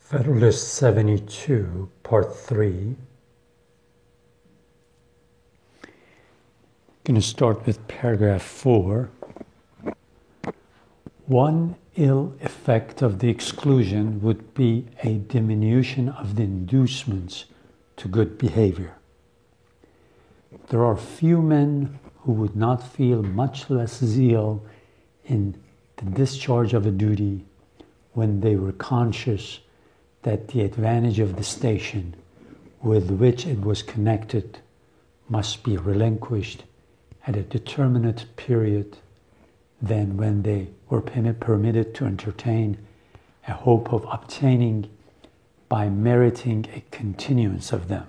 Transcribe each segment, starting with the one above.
Federalist 72, Part 3. I'm going to start with paragraph 4. One ill effect of the exclusion would be a diminution of the inducements to good behavior. There are few men who would not feel much less zeal in the discharge of a duty when they were conscious that the advantage of the station with which it was connected must be relinquished at a determinate period than when they were permitted to entertain a hope of obtaining by meriting a continuance of them.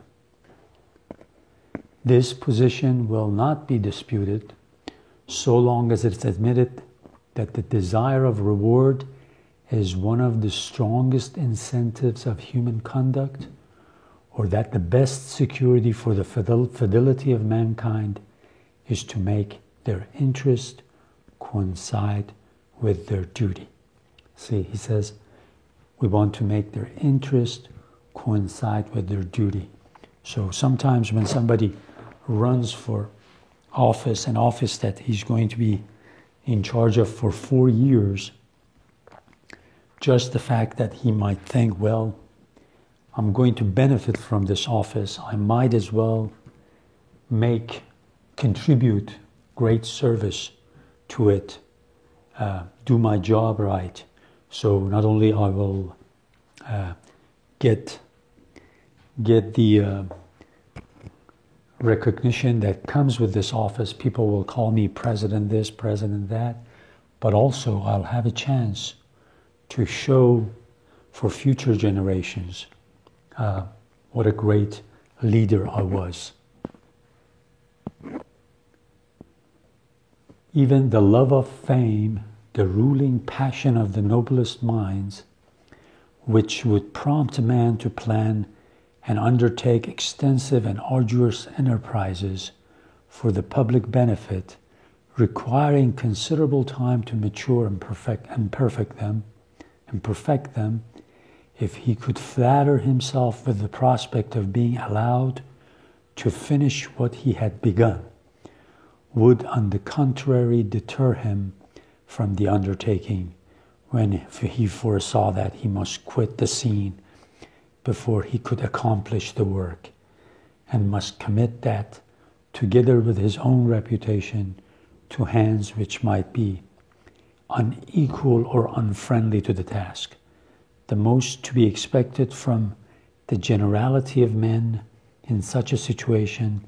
This position will not be disputed so long as it is admitted that the desire of reward is one of the strongest incentives of human conduct, or that the best security for the fidelity of mankind is to make their interest coincide with their duty. See, he says, we want to make their interest coincide with their duty. So sometimes when somebody runs for office, an office that he's going to be in charge of for 4 years, just the fact that he might think, well, I'm going to benefit from this office, I might as well contribute great service to it, do my job right. So not only I will get the recognition that comes with this office, people will call me president this, president that, but also I'll have a chance to show for future generations what a great leader I was. Even the love of fame, the ruling passion of the noblest minds, which would prompt a man to plan and undertake extensive and arduous enterprises for the public benefit, requiring considerable time to mature and perfect them, if he could flatter himself with the prospect of being allowed to finish what he had begun, would on the contrary deter him from the undertaking when he foresaw that he must quit the scene before he could accomplish the work, and must commit that, together with his own reputation, to hands which might be unequal or unfriendly to the task. The most to be expected from the generality of men in such a situation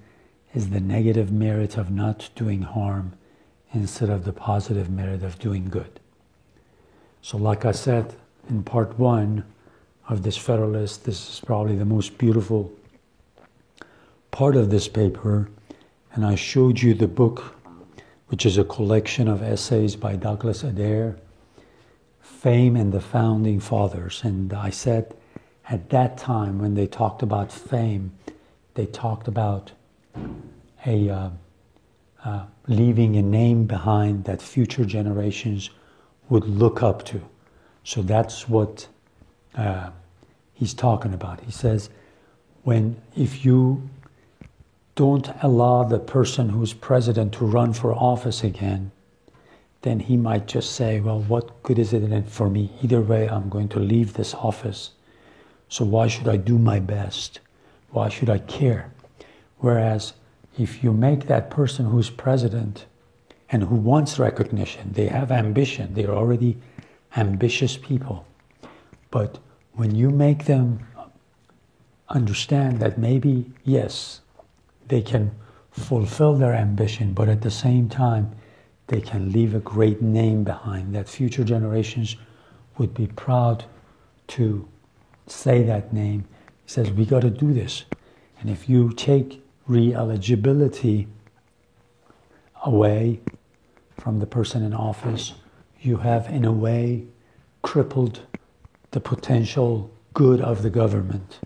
is the negative merit of not doing harm instead of the positive merit of doing good. So like I said in part 1 of this Federalist, this is probably the most beautiful part of this paper, and I showed you the book, which is a collection of essays by Douglas Adair, Fame and the Founding Fathers. And I said at that time when they talked about fame, they talked about leaving a name behind that future generations would look up to. So that's what he's talking about. He says, if you don't allow the person who's president to run for office again, then he might just say, well, what good is it in it for me? Either way, I'm going to leave this office. So why should I do my best? Why should I care? Whereas if you make that person who's president and who wants recognition, they have ambition, they're already ambitious people. But when you make them understand that maybe, yes, they can fulfill their ambition, but at the same time, they can leave a great name behind, that future generations would be proud to say that name. He says, we got to do this. And if you take re-eligibility away from the person in office, you have, in a way, crippled the potential good of the government.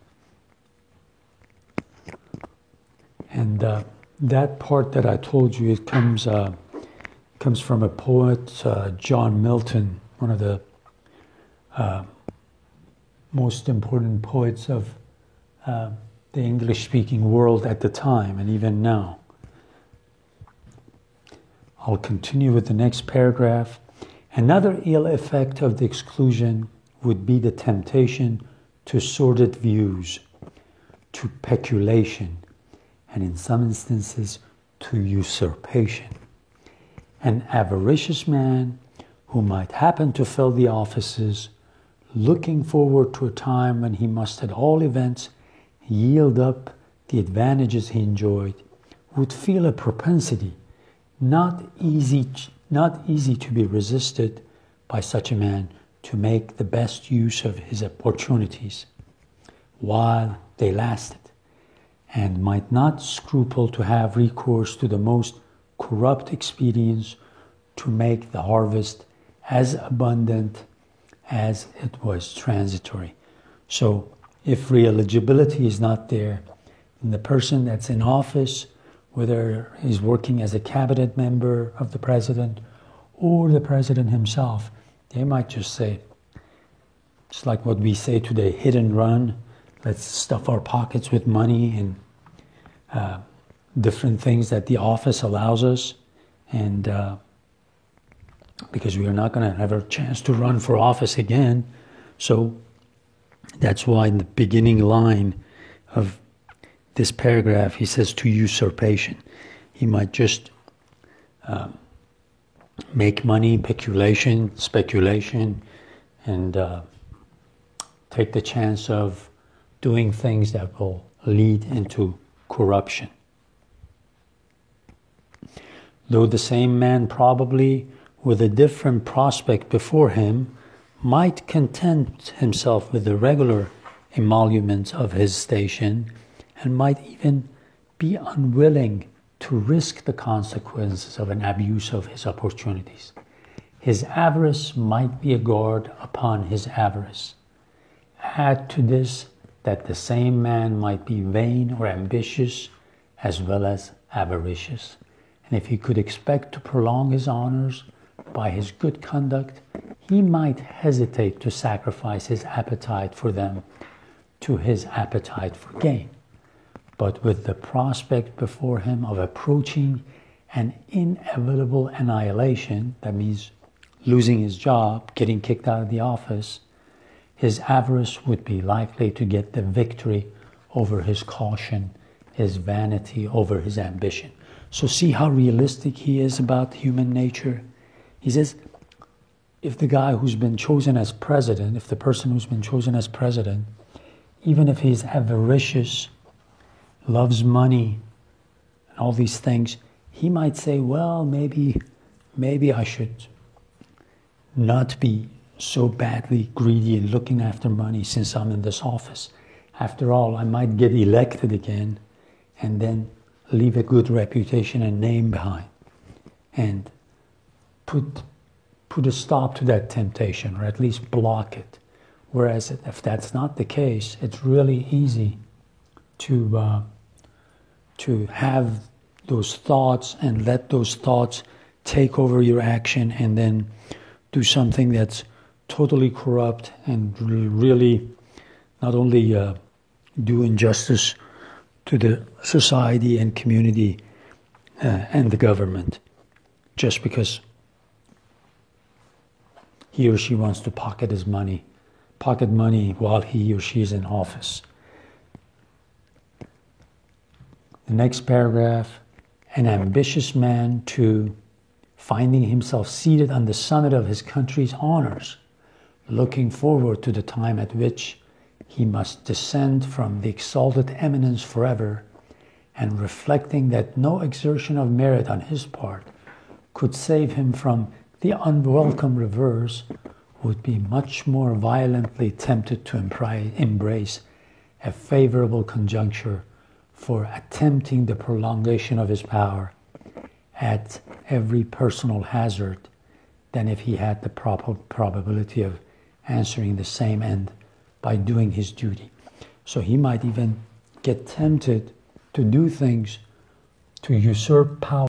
And that part that I told you, it comes from a poet, John Milton, one of the most important poets of the English-speaking world at the time and even now. I'll continue with the next paragraph. Another ill effect of the exclusion would be the temptation to sordid views, to peculation, and in some instances to usurpation. An avaricious man who might happen to fill the offices, looking forward to a time when he must at all events yield up the advantages he enjoyed, would feel a propensity not easy to be resisted by such a man to make the best use of his opportunities while they lasted, and might not scruple to have recourse to the most corrupt expedients to make the harvest as abundant as it was transitory. So if real eligibility is not there, then the person that's in office, whether he's working as a cabinet member of the president or the president himself, they might just say, it's like what we say today, hit and run. Let's stuff our pockets with money and different things that the office allows us. And because we are not going to have a chance to run for office again. So that's why in the beginning line of this paragraph, he says to usurpation. He might just make money, peculation, speculation, and take the chance of doing things that will lead into corruption. Though the same man probably, with a different prospect before him, might content himself with the regular emoluments of his station, and might even be unwilling to risk the consequences of an abuse of his opportunities. His avarice might be a guard upon his avarice. Add to this that the same man might be vain or ambitious as well as avaricious. And if he could expect to prolong his honors by his good conduct, he might hesitate to sacrifice his appetite for them to his appetite for gain. But with the prospect before him of approaching an inevitable annihilation, that means losing his job, getting kicked out of the office, his avarice would be likely to get the victory over his caution, his vanity over his ambition. So see how realistic he is about human nature. He says, if the guy who's been chosen as president, if the person who's been chosen as president, even if he's avaricious, loves money, and all these things, he might say, well, maybe I should not be so badly greedy and looking after money since I'm in this office. After all, I might get elected again and then leave a good reputation and name behind and put a stop to that temptation, or at least block it. Whereas if that's not the case, it's really easy to have those thoughts and let those thoughts take over your action and then do something that's totally corrupt and really not only do injustice to the society and community and the government just because he or she wants to pocket money while he or she is in office. The next paragraph, an ambitious man too, finding himself seated on the summit of his country's honors, looking forward to the time at which he must descend from the exalted eminence forever, and reflecting that no exertion of merit on his part could save him from the unwelcome reverse, would be much more violently tempted to embrace a favorable conjuncture for attempting the prolongation of his power at every personal hazard than if he had the probability of answering the same end by doing his duty. So he might even get tempted to do things to usurp power